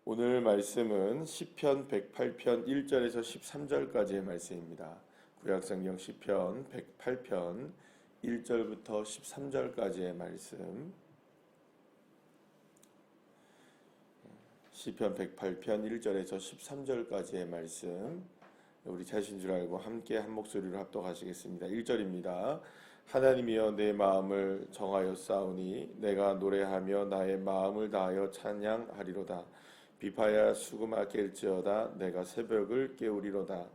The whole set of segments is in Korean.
오늘 말씀은 시편 108편 1절에서 13절까지의 말씀입니다. 구약성경 시편 108편 1절부터 13절까지의 말씀. 시편 108편 1절에서 13절까지의 말씀. 우리 자신 줄 알고 함께 한 목소리로 합독하시겠습니다. 1절입니다. 하나님이여 내 마음을 정하여 싸우니 내가 노래하며 나의 마음을 다하여 찬양하리로다. 비파야 수금아 깰지어다. 내가 새벽을 깨우리로다.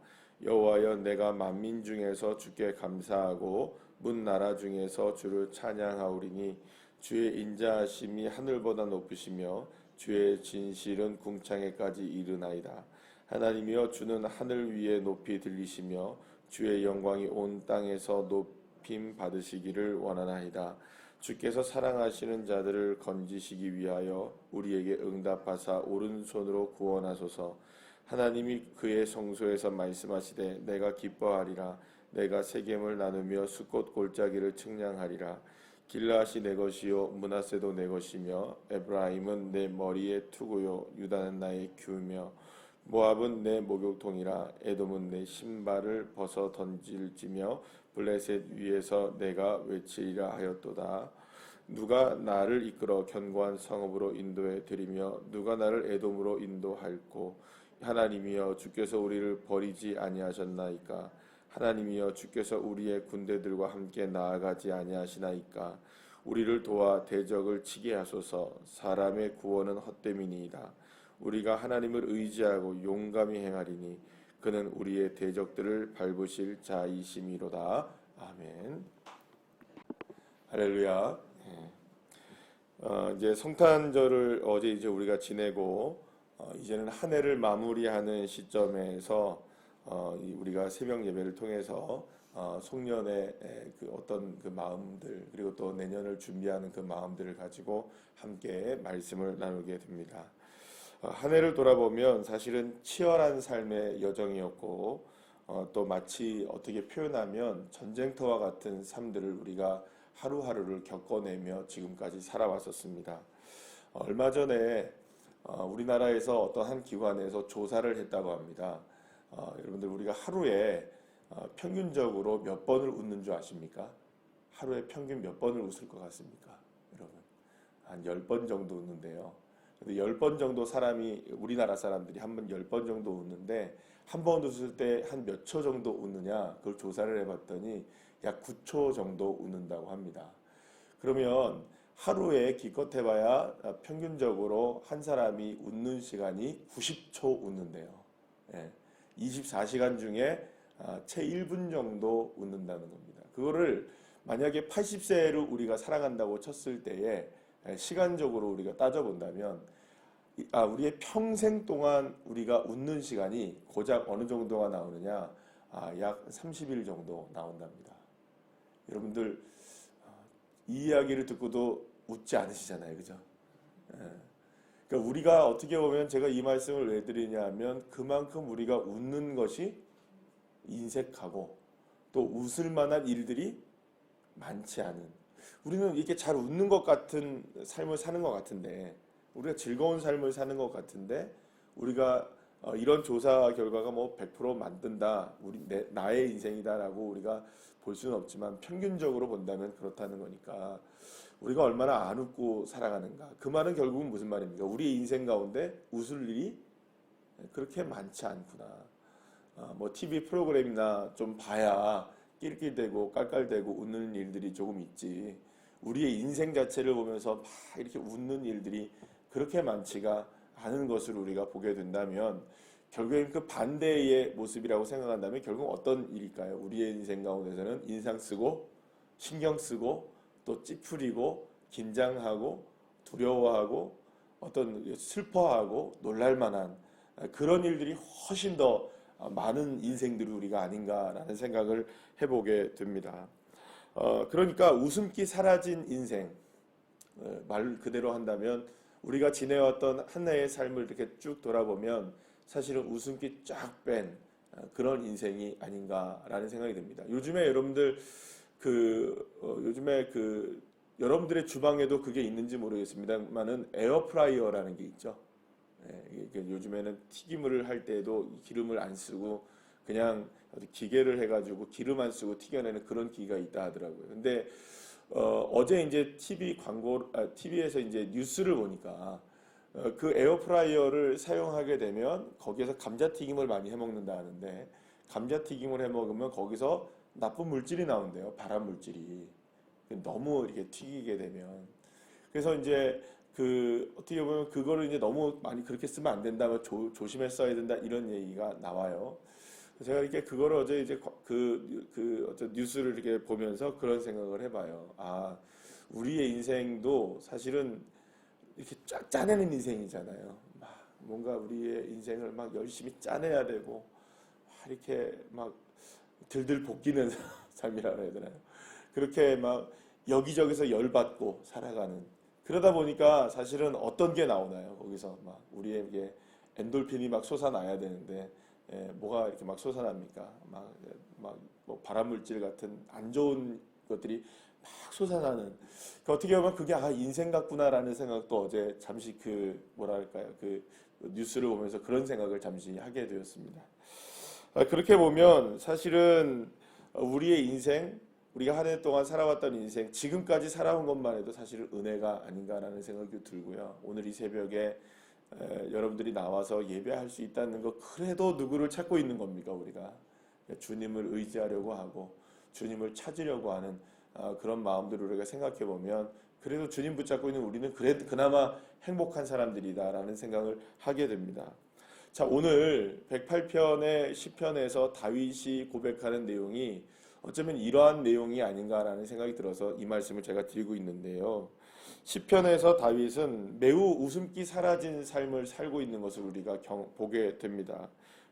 여호와여 내가 만민 중에서 주께 감사하고 문 나라 중에서 주를 찬양하오리니 주의 인자하심이 하늘보다 높으시며 주의 진실은 궁창에까지 이르나이다. 하나님이여 주는 하늘 위에 높이 들리시며 주의 영광이 온 땅에서 높임 받으시기를 원하나이다. 주께서 사랑하시는 자들을 건지시기 위하여 우리에게 응답하사 오른손으로 구원하소서. 하나님이 그의 성소에서 말씀하시되 내가 기뻐하리라. 내가 세겜을 나누며 숫꽃 골짜기를 측량하리라. 길라앗이 내 것이요 므낫세도 내 것이며 에브라임은 내 머리의 투구요 유다는 나의 규며 모압은 내 목욕통이라. 에돔은 내 신발을 벗어 던질지며 블레셋 위에서 내가 외치리라 하였도다. 누가 나를 이끌어 견고한 성읍으로 인도해 드리며 누가 나를 에돔으로 인도할꼬. 하나님이여 주께서 우리를 버리지 아니하셨나이까. 하나님이여 주께서 우리의 군대들과 함께 나아가지 아니하시나이까. 우리를 도와 대적을 치게 하소서. 사람의 구원은 헛됨이니이다. 우리가 하나님을 의지하고 용감히 행하리니 그는 우리의 대적들을 밟으실 자이심이로다. 아멘. 할렐루야. 이제 성탄절을 어제 우리가 지내고 이제는 한 해를 마무리하는 시점에서 우리가 새벽 예배를 통해서 송년의 그 어떤 그 마음들 그리고 또 내년을 준비하는 그 마음들을 가지고 함께 말씀을 나누게 됩니다. 한 해를 돌아보면 사실은 치열한 삶의 여정이었고 또 마치 어떻게 표현하면 전쟁터와 같은 삶들을 우리가 하루하루를 겪어내며 지금까지 살아왔었습니다. 얼마 전에 우리나라에서 어떤 한 기관에서 조사를 했다고 합니다. 여러분들 우리가 하루에 평균적으로 몇 번을 웃는 줄 아십니까? 하루에 평균 몇 번을 웃을 것 같습니까? 여러분 한 10번 정도 웃는데요. 근데 10번 정도 우리나라 사람들이 한 번 10번 정도 웃는데 한 번 웃을 때 한 몇 초 정도 웃느냐 그걸 조사를 해봤더니 약 9초 정도 웃는다고 합니다. 그러면 하루에 기껏 해봐야 평균적으로 한 사람이 웃는 시간이 90초 웃는데요. 24시간 중에 채 1분 정도 웃는다는 겁니다. 그거를 만약에 80세를 우리가 살아간다고 쳤을 때에 시간적으로 우리가 따져본다면 우리의 평생 동안 우리가 웃는 시간이 고작 어느 정도가 나오느냐 약 30일 정도 나온답니다. 여러분들 이 이야기를 듣고도 웃지 않으시잖아요. 그죠? 그러니까 우리가 어떻게 보면 제가 이 말씀을 왜 드리냐 하면 그만큼 우리가 웃는 것이 인색하고 또 웃을 만한 일들이 많지 않은, 우리는 이렇게 잘 웃는 것 같은 삶을 사는 것 같은데, 우리가 즐거운 삶을 사는 것 같은데, 우리가 이런 조사 결과가 뭐 100% 만든다, 나의 인생이다라고 우리가 볼 수는 없지만 평균적으로 본다면 그렇다는 거니까 우리가 얼마나 안 웃고 살아가는가. 그 말은 결국은 무슨 말입니까? 우리 인생 가운데 웃을 일이 그렇게 많지 않구나. 뭐 TV 프로그램이나 좀 봐야 낄낄대고 깔깔대고 웃는 일들이 조금 있지. 우리의 인생 자체를 보면서 막 이렇게 웃는 일들이 그렇게 많지가 않은 것을 우리가 보게 된다면 결국엔 그 반대의 모습이라고 생각한다면 결국 어떤 일일까요? 우리의 인생 가운데서는 인상 쓰고 신경 쓰고 또 찌푸리고 긴장하고 두려워하고 어떤 슬퍼하고 놀랄만한 그런 일들이 훨씬 더 많은 인생들이 우리가 아닌가라는 생각을 해보게 됩니다. 그러니까 웃음기 사라진 인생, 말 그대로 한다면 우리가 지내왔던 한 해의 삶을 이렇게 쭉 돌아보면 사실은 웃음기 쫙 뺀 그런 인생이 아닌가라는 생각이 듭니다. 요즘에 여러분들 여러분들의 주방에도 그게 있는지 모르겠습니다만은 에어프라이어라는 게 있죠. 요즘에는 튀김을 할 때도 기름을 안 쓰고 그냥 기계를 해가지고 기름 안 쓰고 튀겨내는 그런 기계가 있다 하더라고요. 근데 어제 이제 TV에서 이제 뉴스를 보니까 그 에어프라이어를 사용하게 되면 거기에서 감자튀김을 많이 해 먹는다 하는데 감자튀김을 해 먹으면 거기서 나쁜 물질이 나온대요. 발암 물질이. 너무 이렇게 튀기게 되면. 그래서 이제 그 어떻게 보면 그거를 이제 너무 많이 그렇게 쓰면 안 된다, 조심해 써야 된다 이런 얘기가 나와요. 제가 이렇게 그거를 어제 이제 어떤 뉴스를 이렇게 보면서 그런 생각을 해봐요. 아, 우리의 인생도 사실은 이렇게 쫙 짜내는 인생이잖아요. 막 뭔가 우리의 인생을 막 열심히 짜내야 되고 막 이렇게 막 들들 볶이는 삶이라 그래야 되나요? 그렇게 막 여기저기서 열받고 살아가는 그러다 보니까 사실은 어떤 게 나오나요? 거기서 막 우리에게 엔돌핀이 막 솟아나야 되는데 뭐가 이렇게 막 솟아납니까? 뭐 발암물질 같은 안 좋은 것들이 막 솟아나는 어떻게 보면 그게 인생 같구나라는 생각도 어제 잠시 뭐랄까요 그 뉴스를 보면서 그런 생각을 잠시 하게 되었습니다. 그렇게 보면 사실은 우리의 인생 우리가 한 해 동안 살아왔던 인생 지금까지 살아온 것만 해도 사실은 은혜가 아닌가라는 생각이 들고요. 오늘 이 새벽에 여러분들이 나와서 예배할 수 있다는 거 그래도 누구를 찾고 있는 겁니까 우리가 주님을 의지하려고 하고 주님을 찾으려고 하는 그런 마음들을 우리가 생각해 보면 그래도 주님 붙잡고 있는 우리는 그래도 그나마 행복한 사람들이다라는 생각을 하게 됩니다. 자, 오늘 108편의 시편에서 다윗이 고백하는 내용이 어쩌면 이러한 내용이 아닌가라는 생각이 들어서 이 말씀을 제가 드리고 있는데요. 시편에서 다윗은 매우 웃음기 사라진 삶을 살고 있는 것을 우리가 보게 됩니다.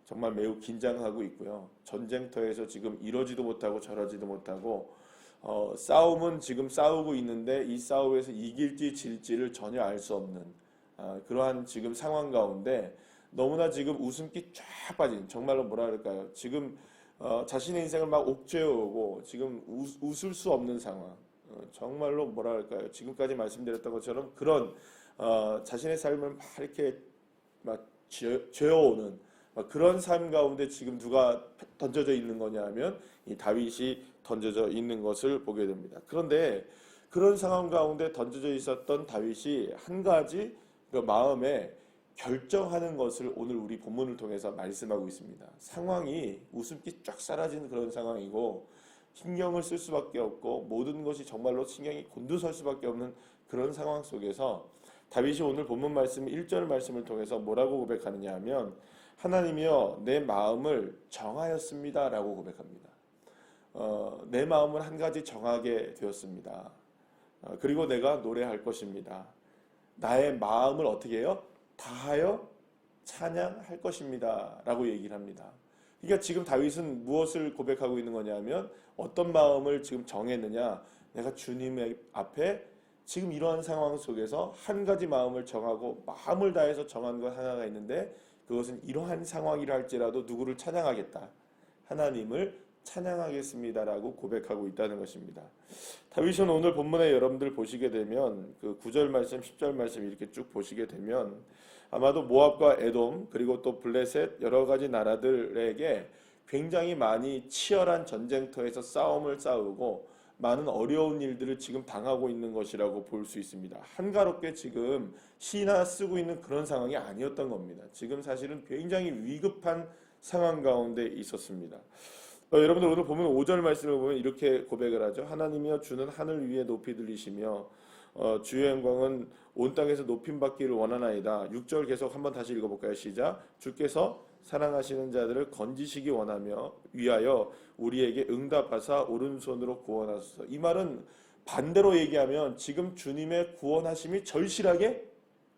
정말 매우 긴장하고 있고요. 전쟁터에서 지금 이러지도 못하고 저러지도 못하고 싸움은 지금 싸우고 있는데 이 싸움에서 이길지 질지를 전혀 알 수 없는 그러한 지금 상황 가운데 너무나 지금 웃음기 쫙 빠진 정말로 뭐라 그럴까요? 지금 자신의 인생을 막 옥죄어오고 지금 웃을 수 없는 상황 정말로 뭐라 할까요? 지금까지 말씀드렸던 것처럼 그런 자신의 삶을 막 이렇게 막 죄어오는 그런 삶 가운데 지금 누가 던져져 있는 거냐 하면 이 다윗이 던져져 있는 것을 보게 됩니다. 그런데 그런 상황 가운데 던져져 있었던 다윗이 한 가지 그 마음에 결정하는 것을 오늘 우리 본문을 통해서 말씀하고 있습니다. 상황이 웃음기 쫙 사라진 그런 상황이고 신경을 쓸 수밖에 없고 모든 것이 정말로 신경이 곤두설 수밖에 없는 그런 상황 속에서 다윗이 오늘 본문 말씀 1절 말씀을 통해서 뭐라고 고백하느냐 하면 하나님이여 내 마음을 정하였습니다 라고 고백합니다. 내 마음을 한 가지 정하게 되었습니다. 그리고 내가 노래할 것입니다. 나의 마음을 어떻게 해요? 다하여 찬양할 것입니다 라고 얘기를 합니다. 그러니까 지금 다윗은 무엇을 고백하고 있는 거냐면 어떤 마음을 지금 정했느냐 내가 주님의 앞에 지금 이러한 상황 속에서 한 가지 마음을 정하고 마음을 다해서 정한 것 하나가 있는데 그것은 이러한 상황이라 할지라도 누구를 찬양하겠다 하나님을 찬양하겠습니다라고 고백하고 있다는 것입니다. 다윗은 오늘 본문에 여러분들 보시게 되면 그 9절 말씀, 10절 말씀 이렇게 쭉 보시게 되면 아마도 모압과 에돔 그리고 또 블레셋 여러 가지 나라들에게 굉장히 많이 치열한 전쟁터에서 싸움을 싸우고 많은 어려운 일들을 지금 당하고 있는 것이라고 볼 수 있습니다. 한가롭게 지금 시나 쓰고 있는 그런 상황이 아니었던 겁니다. 지금 사실은 굉장히 위급한 상황 가운데 있었습니다. 여러분들 오늘 보면 5절 말씀을 보면 이렇게 고백을 하죠. 하나님이여 주는 하늘 위에 높이 들리시며 주의 영광은 온 땅에서 높임받기를 원하나이다. 6절 계속 한번 다시 읽어볼까요? 시작. 주께서 사랑하시는 자들을 건지시기 원하며 위하여 우리에게 응답하사 오른손으로 구원하소서. 이 말은 반대로 얘기하면 지금 주님의 구원하심이 절실하게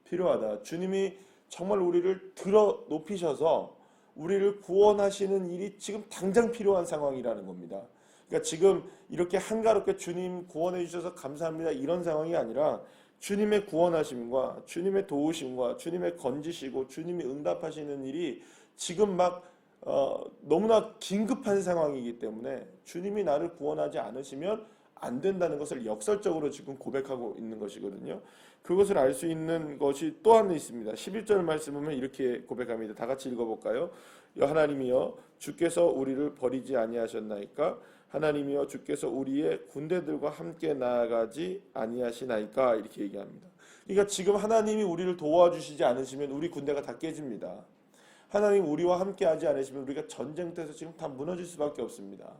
필요하다. 주님이 정말 우리를 들어 높이셔서 우리를 구원하시는 일이 지금 당장 필요한 상황이라는 겁니다. 그러니까 지금 이렇게 한가롭게 주님 구원해 주셔서 감사합니다 이런 상황이 아니라 주님의 구원하심과 주님의 도우심과 주님의 건지시고 주님이 응답하시는 일이 지금 막 너무나 긴급한 상황이기 때문에 주님이 나를 구원하지 않으시면 안 된다는 것을 역설적으로 지금 고백하고 있는 것이거든요. 그것을 알 수 있는 것이 또 하나 있습니다. 11절 말씀 보면 이렇게 고백합니다. 다 같이 읽어볼까요? 하나님이여 주께서 우리를 버리지 아니하셨나이까? 하나님이여 주께서 우리의 군대들과 함께 나아가지 아니하시나이까? 이렇게 얘기합니다. 그러니까 지금 하나님이 우리를 도와주시지 않으시면 우리 군대가 다 깨집니다. 하나님 우리와 함께 하지 않으시면 우리가 전쟁터에서 지금 다 무너질 수밖에 없습니다.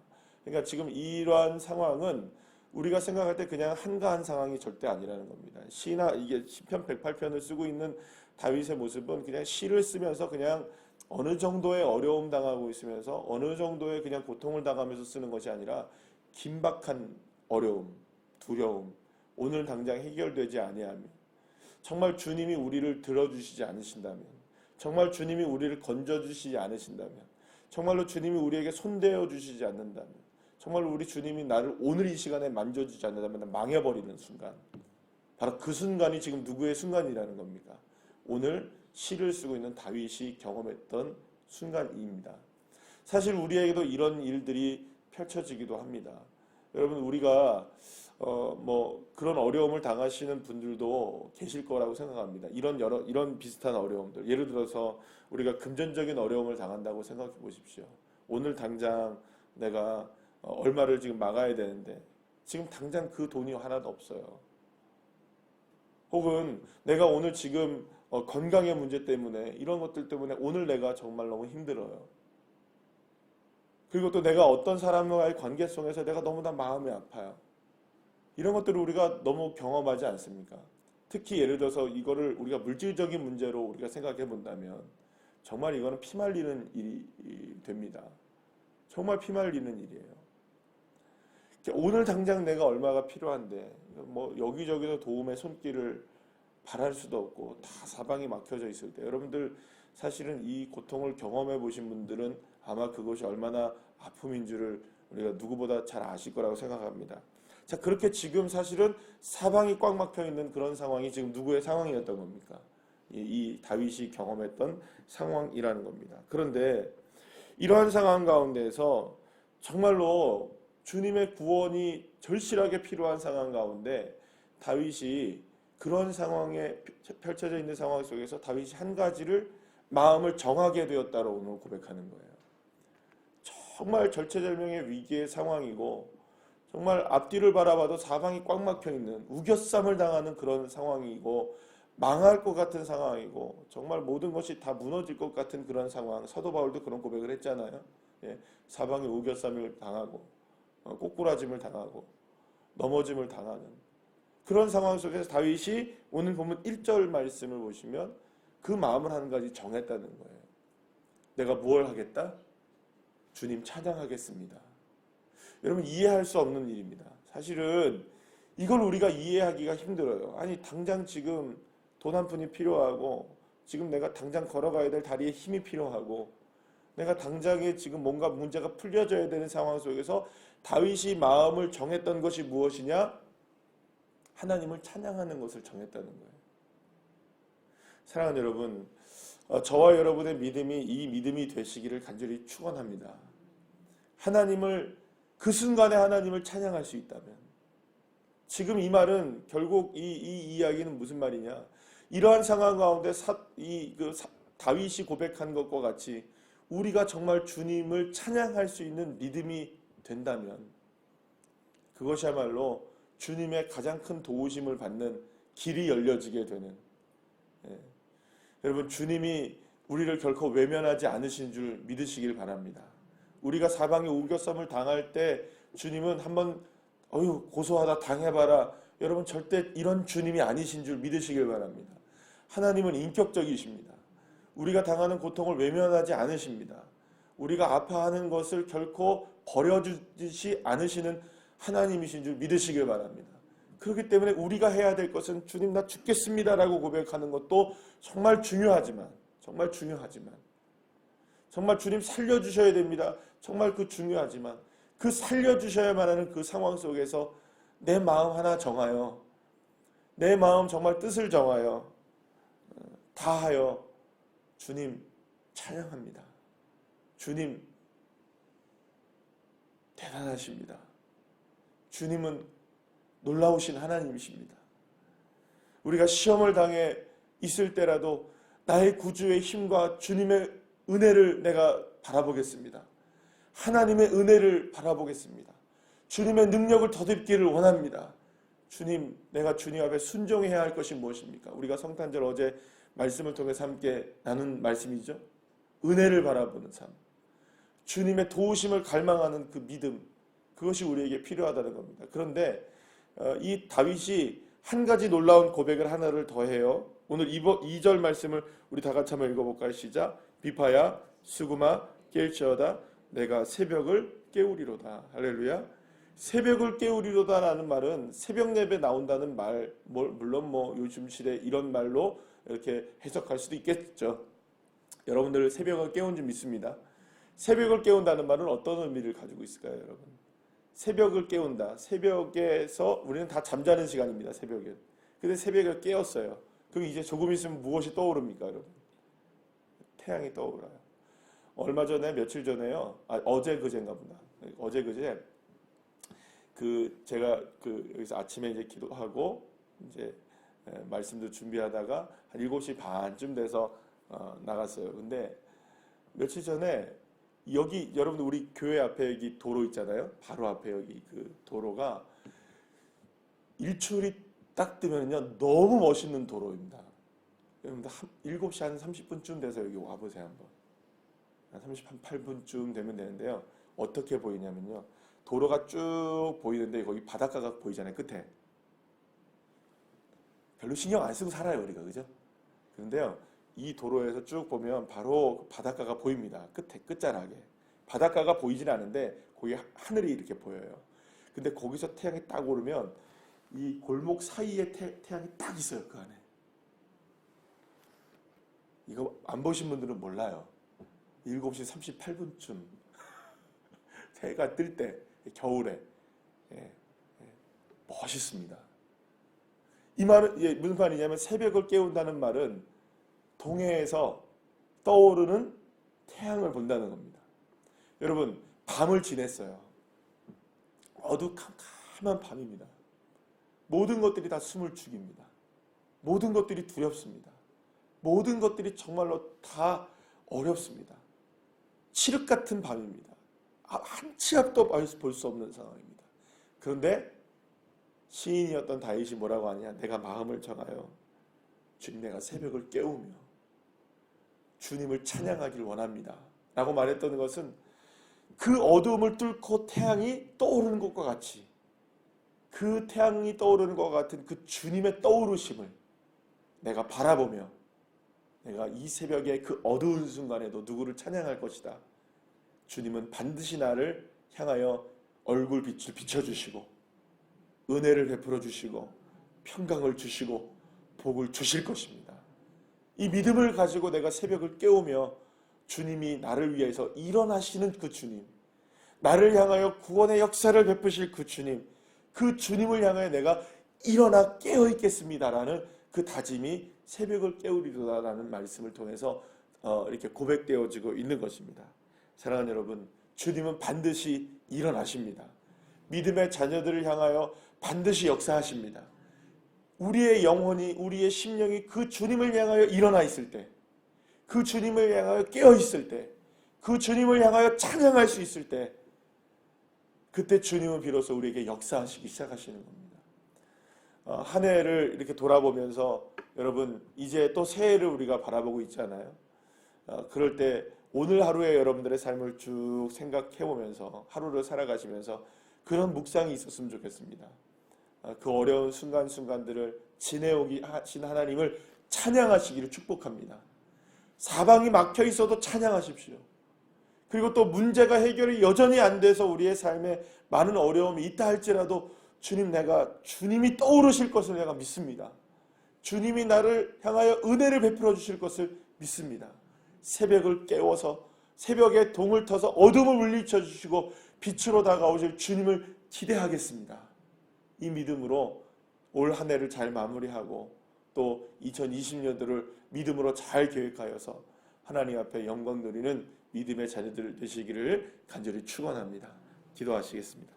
그러니까 지금 이러한 상황은 우리가 생각할 때 그냥 한가한 상황이 절대 아니라는 겁니다. 시나 이게 시편 108편을 쓰고 있는 다윗의 모습은 그냥 시를 쓰면서 그냥 어느 정도의 어려움 당하고 있으면서 어느 정도의 그냥 고통을 당하면서 쓰는 것이 아니라 긴박한 어려움, 두려움, 오늘 당장 해결되지 아니하며 정말 주님이 우리를 들어주시지 않으신다면, 정말 주님이 우리를 건져주시지 않으신다면, 정말로 주님이 우리에게 손대어 주시지 않는다면, 정말 우리 주님이 나를 오늘 이 시간에 만져주지 않는다면 망해버리는 순간, 바로 그 순간이 지금 누구의 순간이라는 겁니까? 오늘 시를 쓰고 있는 다윗이 경험했던 순간입니다. 사실 우리에게도 이런 일들이 펼쳐지기도 합니다. 여러분 우리가 그런 어려움을 당하시는 분들도 계실 거라고 생각합니다. 이런 비슷한 어려움들. 예를 들어서 우리가 금전적인 어려움을 당한다고 생각해 보십시오. 오늘 당장 내가 얼마를 지금 막아야 되는데 지금 당장 그 돈이 하나도 없어요. 혹은 내가 오늘 지금 건강의 문제 때문에 이런 것들 때문에 오늘 내가 정말 너무 힘들어요. 그리고 또 내가 어떤 사람과의 관계 속에서 내가 너무나 마음이 아파요. 이런 것들을 우리가 너무 경험하지 않습니까? 특히 예를 들어서 이거를 우리가 물질적인 문제로 우리가 생각해 본다면 정말 이거는 피말리는 일이 됩니다. 정말 피말리는 일이에요. 오늘 당장 내가 얼마가 필요한데 여기저기서 도움의 손길을 바랄 수도 없고 다 사방이 막혀져 있을 때 여러분들 사실은 이 고통을 경험해 보신 분들은 아마 그것이 얼마나 아픔인 줄을 우리가 누구보다 잘 아실 거라고 생각합니다. 자, 그렇게 지금 사실은 사방이 꽉 막혀 있는 그런 상황이 지금 누구의 상황이었던 겁니까? 이 다윗이 경험했던 상황이라는 겁니다. 그런데 이러한 상황 가운데서 정말로 주님의 구원이 절실하게 필요한 상황 가운데 다윗이 그런 상황에 펼쳐져 있는 상황 속에서 다윗이 한 가지를 마음을 정하게 되었다고 오늘 고백하는 거예요. 정말 절체절명의 위기의 상황이고 정말 앞뒤를 바라봐도 사방이 꽉 막혀 있는 우겨쌈을 당하는 그런 상황이고 망할 것 같은 상황이고 정말 모든 것이 다 무너질 것 같은 그런 상황. 사도 바울도 그런 고백을 했잖아요. 사방이 우겨쌈을 당하고 꼬꾸라짐을 당하고 넘어짐을 당하는 그런 상황 속에서 다윗이 오늘 보면 1절 말씀을 보시면 그 마음을 한 가지 정했다는 거예요. 내가 무엇을 하겠다? 주님 찬양하겠습니다. 여러분 이해할 수 없는 일입니다. 사실은 이걸 우리가 이해하기가 힘들어요. 아니 당장 지금 돈 한 푼이 필요하고 지금 내가 당장 걸어가야 될 다리에 힘이 필요하고 내가 당장에 지금 뭔가 문제가 풀려져야 되는 상황 속에서 다윗이 마음을 정했던 것이 무엇이냐? 하나님을 찬양하는 것을 정했다는 거예요. 사랑하는 여러분, 저와 여러분의 믿음이 이 믿음이 되시기를 간절히 축원합니다. 하나님을 그 순간에 하나님을 찬양할 수 있다면 지금 이 말은 결국 이 이야기는 무슨 말이냐? 이러한 상황 가운데 다윗이 고백한 것과 같이 우리가 정말 주님을 찬양할 수 있는 믿음이 된다면 그것이야말로 주님의 가장 큰 도우심을 받는 길이 열려지게 되는 여러분 주님이 우리를 결코 외면하지 않으신 줄 믿으시길 바랍니다. 우리가 사방에 우겨쌈을 당할 때 주님은 한번 고소하다 당해봐라. 여러분 절대 이런 주님이 아니신 줄 믿으시길 바랍니다. 하나님은 인격적이십니다. 우리가 당하는 고통을 외면하지 않으십니다. 우리가 아파하는 것을 결코 버려주지 않으시는 하나님이신 줄 믿으시길 바랍니다. 그렇기 때문에 우리가 해야 될 것은 주님 나 죽겠습니다라고 고백하는 것도 정말 중요하지만 정말 주님 살려주셔야 됩니다. 정말 그 중요하지만 그 살려주셔야만 하는 그 상황 속에서 내 마음 하나 정하여 내 마음 정말 뜻을 정하여 다하여 주님 찬양합니다. 주님 대단하십니다. 주님은 놀라우신 하나님이십니다. 우리가 시험을 당해 있을 때라도 나의 구주의 힘과 주님의 은혜를 내가 바라보겠습니다. 하나님의 은혜를 바라보겠습니다. 주님의 능력을 덧입기를 원합니다. 주님, 내가 주님 앞에 순종해야 할 것이 무엇입니까? 우리가 성탄절 어제 말씀을 통해서 함께 나눈 말씀이죠. 은혜를 바라보는 삶, 주님의 도우심을 갈망하는 그 믿음, 그것이 우리에게 필요하다는 겁니다. 그런데 이 다윗이 한 가지 놀라운 고백을 하나를 더해요. 오늘 2절 말씀을 우리 다 같이 한번 읽어볼까요? 시작. 비파야 수구마 깰지어다 내가 새벽을 깨우리로다. 할렐루야. 새벽을 깨우리로다 라는 말은 새벽 예배 나온다는 말, 물론 요즘 시대 이런 말로 이렇게 해석할 수도 있겠죠. 여러분들 새벽을 깨운 줄 믿습니다. 새벽을 깨운다는 말은 어떤 의미를 가지고 있을까요, 여러분? 새벽을 깨운다. 새벽에서 우리는 다 잠자는 시간입니다, 새벽에. 근데 새벽에 깨었어요. 그럼 이제 조금 있으면 무엇이 떠오릅니까, 여러분? 태양이 떠오르요. 얼마 전에, 며칠 전에요. 어제 그제인가 보다. 어제 그제 제가 여기서 아침에 이제 기도하고 이제 말씀도 준비하다가 한 7시 반쯤 돼서 나갔어요. 근데 며칠 전에 여기 여러분들 우리 교회 앞에 여기 도로 있잖아요. 바로 앞에 여기 그 도로가 일출이 딱 뜨면요 너무 멋있는 도로입니다. 여러분들 7시 한 30분쯤 돼서 여기 와보세요 한번. 한 38분쯤 되면 되는데요. 어떻게 보이냐면요. 도로가 쭉 보이는데 거기 바닷가가 보이잖아요. 끝에. 별로 신경 안 쓰고 살아요 우리가. 그죠? 그런데요. 이 도로에서 쭉 보면 바로 바닷가가 보입니다. 끝에 끝자락에. 바닷가가 보이진 않은데 거기 하늘이 이렇게 보여요. 근데 거기서 태양이 딱 오르면 이 골목 사이에 태양이 딱 있어요. 그 안에. 이거 안 보신 분들은 몰라요. 7시 38분쯤 해가 뜰 때 겨울에 멋있습니다. 이 말은 무슨 말이냐면 새벽을 깨운다는 말은 동해에서 떠오르는 태양을 본다는 겁니다. 여러분 밤을 지냈어요. 어두컴컴한 밤입니다. 모든 것들이 다 숨을 죽입니다. 모든 것들이 두렵습니다. 모든 것들이 정말로 다 어렵습니다. 칠흑 같은 밤입니다. 한 치 앞도 볼 수 없는 상황입니다. 그런데 시인이었던 다윗이 뭐라고 하냐? 내가 마음을 정하여 주님 내가 새벽을 깨우며 주님을 찬양하길 원합니다. 라고 말했던 것은 그 어두움을 뚫고 태양이 떠오르는 것과 같이 그 태양이 떠오르는 것과 같은 그 주님의 떠오르심을 내가 바라보며 내가 이 새벽의 그 어두운 순간에도 누구를 찬양할 것이다. 주님은 반드시 나를 향하여 얼굴 빛을 비춰주시고 은혜를 베풀어 주시고 평강을 주시고 복을 주실 것입니다. 이 믿음을 가지고 내가 새벽을 깨우며 주님이 나를 위해서 일어나시는 그 주님, 나를 향하여 구원의 역사를 베푸실 그 주님, 그 주님을 향하여 내가 일어나 깨어 있겠습니다라는 그 다짐이 새벽을 깨우리로다라는 말씀을 통해서 이렇게 고백되어지고 있는 것입니다. 사랑하는 여러분, 주님은 반드시 일어나십니다. 믿음의 자녀들을 향하여 반드시 역사하십니다. 우리의 영혼이, 우리의 심령이 그 주님을 향하여 일어나 있을 때, 그 주님을 향하여 깨어 있을 때, 그 주님을 향하여 찬양할 수 있을 때, 그때 주님은 비로소 우리에게 역사하시기 시작하시는 겁니다. 한 해를 이렇게 돌아보면서 여러분 이제 또 새해를 우리가 바라보고 있잖아요. 그럴 때 오늘 하루의 여러분들의 삶을 쭉 생각해 보면서 하루를 살아가시면서 그런 묵상이 있었으면 좋겠습니다. 그 어려운 순간순간들을 지내오기 하신 하나님을 찬양하시기를 축복합니다. 사방이 막혀 있어도 찬양하십시오. 그리고 또 문제가 해결이 여전히 안 돼서 우리의 삶에 많은 어려움이 있다 할지라도 주님이 떠오르실 것을 내가 믿습니다. 주님이 나를 향하여 은혜를 베풀어 주실 것을 믿습니다. 새벽을 깨워서 새벽에 동을 터서 어둠을 물리쳐 주시고 빛으로 다가오실 주님을 기대하겠습니다. 이 믿음으로 올 한 해를 잘 마무리하고 또 2020년도를 믿음으로 잘 계획하여서 하나님 앞에 영광 누리는 믿음의 자녀들 되시기를 간절히 축원합니다. 기도하시겠습니다.